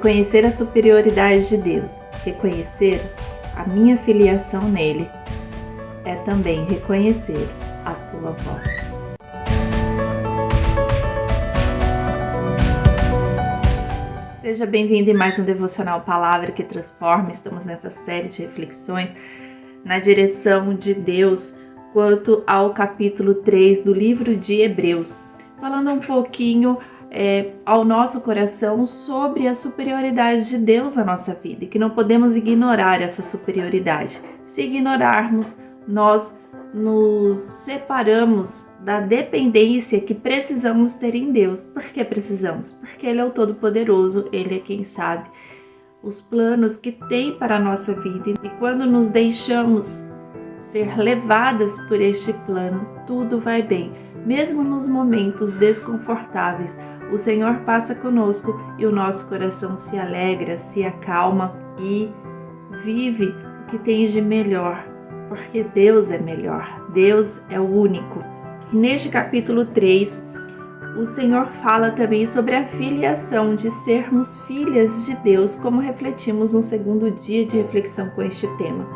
reconhecer a superioridade de Deus, reconhecer a minha filiação nele, é também reconhecer a sua voz. Seja bem-vindo em mais um Devocional Palavra que Transforma. Estamos nessa série de reflexões na direção de Deus quanto ao capítulo 3 do livro de Hebreus, falando um pouquinho ao nosso coração sobre a superioridade de Deus na nossa vida e que não podemos ignorar essa superioridade. Se ignorarmos, nós nos separamos da dependência que precisamos ter em Deus. Por que precisamos? Porque Ele é o Todo-Poderoso, Ele é quem sabe os planos que tem para a nossa vida. E quando nos deixamos ser levadas por este plano, tudo vai bem. Mesmo nos momentos desconfortáveis, o Senhor passa conosco e o nosso coração se alegra, se acalma e vive o que tem de melhor. Porque Deus é melhor, Deus é o único. Neste capítulo 3, o Senhor fala também sobre a filiação, de sermos filhas de Deus, como refletimos no segundo dia de reflexão com este tema.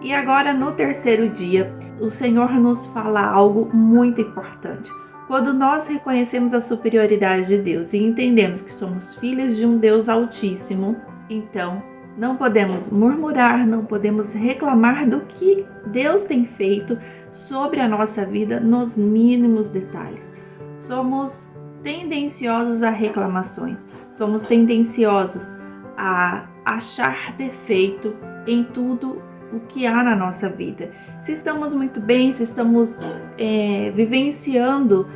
E agora, no terceiro dia, o Senhor nos fala algo muito importante. Quando nós reconhecemos a superioridade de Deus e entendemos que somos filhas de um Deus Altíssimo, então não podemos murmurar, não podemos reclamar do que Deus tem feito sobre a nossa vida nos mínimos detalhes. Somos tendenciosos a reclamações, somos tendenciosos a achar defeito em tudo o que há na nossa vida. Se estamos muito bem, se estamos vivenciando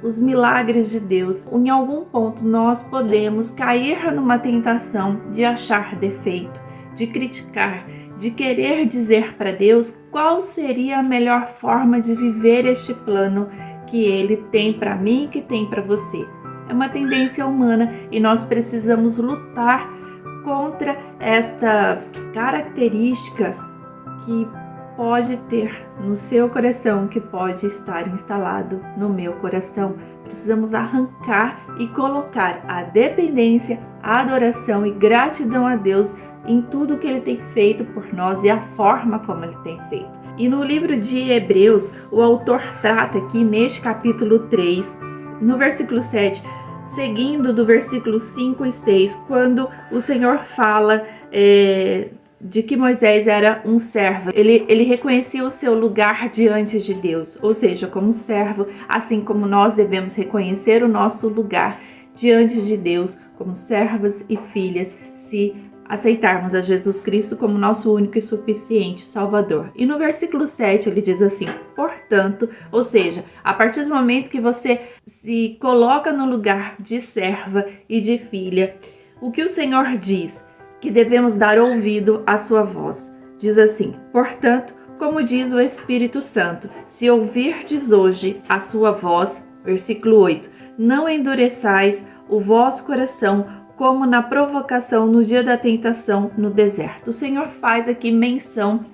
os milagres de Deus, em algum ponto nós podemos cair numa tentação de achar defeito, de criticar, de querer dizer para Deus qual seria a melhor forma de viver este plano que Ele tem para mim e que tem para você. É uma tendência humana e nós precisamos lutar contra esta característica que pode ter no seu coração, que pode estar instalado no meu coração. Precisamos arrancar e colocar a dependência, a adoração e gratidão a Deus em tudo que Ele tem feito por nós e a forma como Ele tem feito. E no livro de Hebreus, o autor trata aqui neste capítulo 3, no versículo 7, seguindo do versículo 5 e 6, quando o Senhor fala de que Moisés era um servo. Ele reconhecia o seu lugar diante de Deus, ou seja, como servo, assim como nós devemos reconhecer o nosso lugar diante de Deus, como servas e filhas, se aceitarmos a Jesus Cristo como nosso único e suficiente Salvador. E no versículo 7 ele diz assim: portanto, ou seja, a partir do momento que você se coloca no lugar de serva e de filha, o que o Senhor diz? Que devemos dar ouvido à sua voz. Diz assim: portanto, como diz o Espírito Santo, se ouvirdes hoje a sua voz, versículo 8, não endureçais o vosso coração como na provocação no dia da tentação no deserto. O Senhor faz aqui menção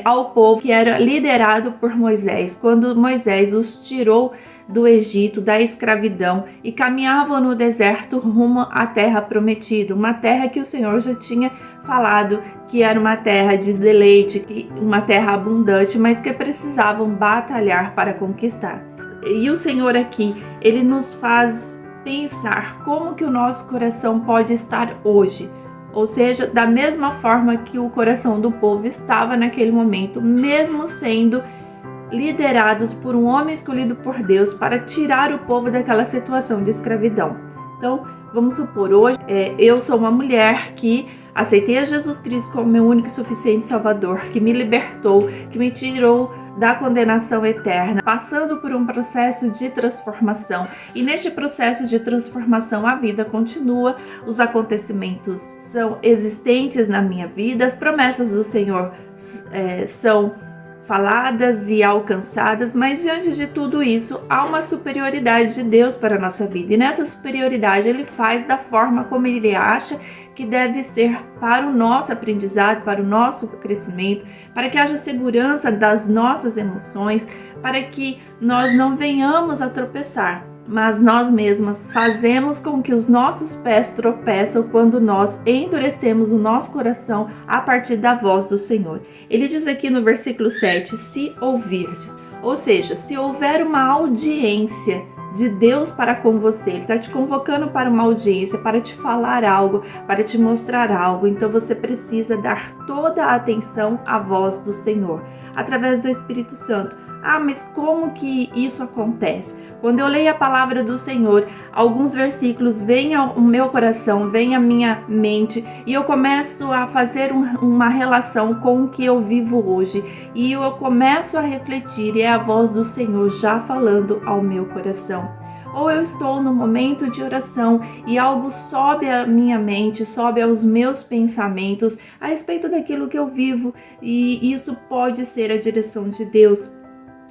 ao povo que era liderado por Moisés, quando Moisés os tirou do Egito, da escravidão, e caminhavam no deserto rumo à terra prometida, uma terra que o Senhor já tinha falado que era uma terra de deleite, uma terra abundante, mas que precisavam batalhar para conquistar. E o Senhor aqui, Ele nos faz pensar como que o nosso coração pode estar hoje, ou seja, da mesma forma que o coração do povo estava naquele momento, mesmo sendo liderados por um homem escolhido por Deus para tirar o povo daquela situação de escravidão. Então, vamos supor, hoje eu sou uma mulher que aceitei a Jesus Cristo como meu único e suficiente Salvador, que me libertou, que me tirou da condenação eterna, passando por um processo de transformação. E neste processo de transformação a vida continua, os acontecimentos são existentes na minha vida, as promessas do Senhor são faladas e alcançadas, mas diante de tudo isso há uma superioridade de Deus para a nossa vida, e nessa superioridade Ele faz da forma como Ele acha que deve ser para o nosso aprendizado, para o nosso crescimento, para que haja segurança das nossas emoções, para que nós não venhamos a tropeçar. mas nós mesmas fazemos com que os nossos pés tropeçam quando nós endurecemos o nosso coração a partir da voz do Senhor. Ele diz aqui no versículo 7, se ouvirdes, ou seja, se houver uma audiência de Deus para com você, Ele está te convocando para uma audiência, para te falar algo, para te mostrar algo, então você precisa dar toda a atenção à voz do Senhor, através do Espírito Santo. Ah, mas como que isso acontece? Quando eu leio a palavra do Senhor, alguns versículos vêm ao meu coração, vêm à minha mente e eu começo a fazer uma relação com o que eu vivo hoje e eu começo a refletir e é a voz do Senhor já falando ao meu coração. Ou eu estou no momento de oração e algo sobe à minha mente, sobe aos meus pensamentos a respeito daquilo que eu vivo e isso pode ser a direção de Deus.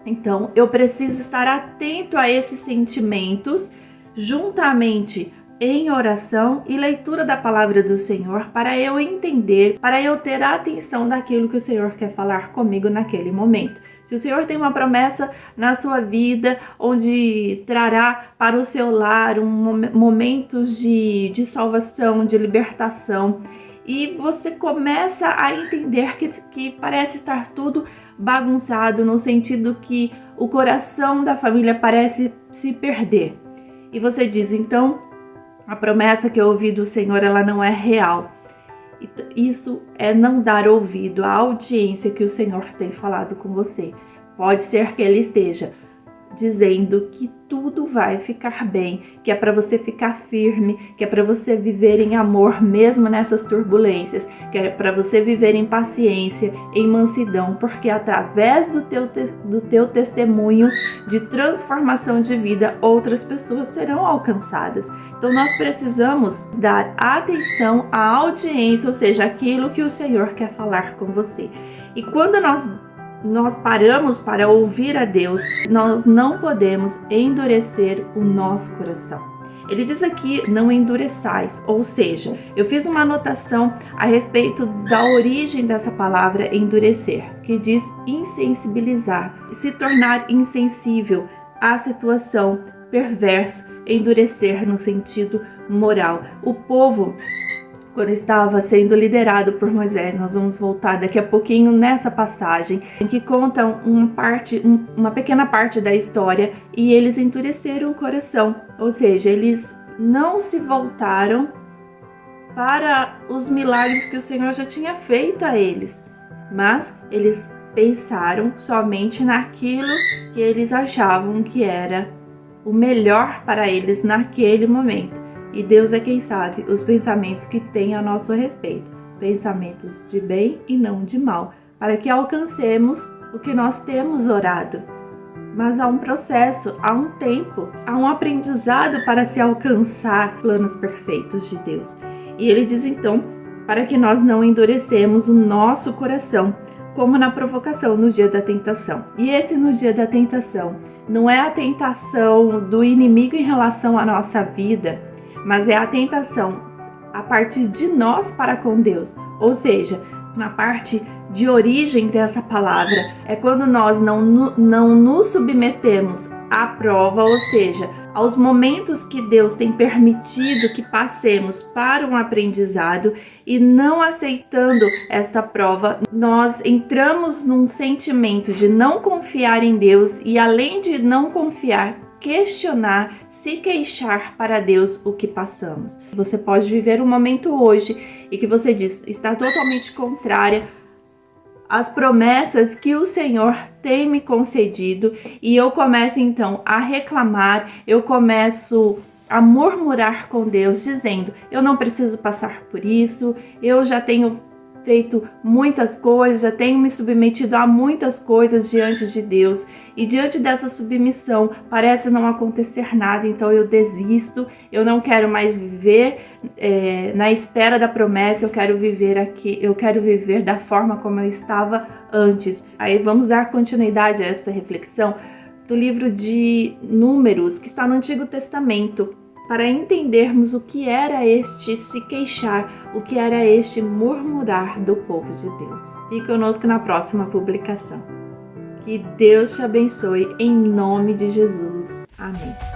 Então, eu preciso estar atento a esses sentimentos, juntamente em oração e leitura da palavra do Senhor, para eu entender, para eu ter a atenção daquilo que o Senhor quer falar comigo naquele momento. Se o Senhor tem uma promessa na sua vida, onde trará para o seu lar momentos de salvação, de libertação, e você começa a entender que parece estar tudo bagunçado, no sentido que o coração da família parece se perder. E você diz, então, a promessa que eu ouvi do Senhor, ela não é real. Isso é não dar ouvido à audiência que o Senhor tem falado com você. Pode ser que Ele esteja dizendo que tudo vai ficar bem, que é para você ficar firme, que é para você viver em amor mesmo nessas turbulências, que é para você viver em paciência, em mansidão, porque através do teu testemunho de transformação de vida, outras pessoas serão alcançadas. Então nós precisamos dar atenção à audiência, ou seja, aquilo que o Senhor quer falar com você. E quando nós paramos para ouvir a Deus, nós não podemos endurecer o nosso coração. Ele diz aqui, não endureçais, ou seja, eu fiz uma anotação a respeito da origem dessa palavra endurecer, que diz insensibilizar, se tornar insensível à situação, perverso, endurecer no sentido moral. O povo, quando estava sendo liderado por Moisés, nós vamos voltar daqui a pouquinho nessa passagem, em que conta uma pequena parte da história, e eles endureceram o coração, ou seja, eles não se voltaram para os milagres que o Senhor já tinha feito a eles, mas eles pensaram somente naquilo que eles achavam que era o melhor para eles naquele momento. E Deus é quem sabe os pensamentos que tem a nosso respeito, pensamentos de bem e não de mal, para que alcancemos o que nós temos orado. Mas há um processo, há um tempo, há um aprendizado para se alcançar planos perfeitos de Deus. E ele diz então, para que nós não endurecemos o nosso coração, como na provocação no dia da tentação. E esse no dia da tentação não é a tentação do inimigo em relação à nossa vida, mas é a tentação a partir de nós para com Deus. Ou seja, na parte de origem dessa palavra, é quando nós não nos submetemos à prova, ou seja, aos momentos que Deus tem permitido que passemos para um aprendizado, e não aceitando esta prova, nós entramos num sentimento de não confiar em Deus e, além de não confiar, questionar, se queixar para Deus o que passamos. Você pode viver um momento hoje e que você diz está totalmente contrária às promessas que o Senhor tem me concedido, e eu começo então a reclamar, eu começo a murmurar com Deus, dizendo, eu não preciso passar por isso, eu já tenho feito muitas coisas, já tenho me submetido a muitas coisas diante de Deus, e diante dessa submissão parece não acontecer nada, então eu desisto, eu não quero mais viver na espera da promessa, eu quero viver aqui, eu quero viver da forma como eu estava antes. Aí vamos dar continuidade a esta reflexão do livro de Números, que está no Antigo Testamento, para entendermos o que era este se queixar, o que era este murmurar do povo de Deus. Fique conosco na próxima publicação. Que Deus te abençoe em nome de Jesus. Amém.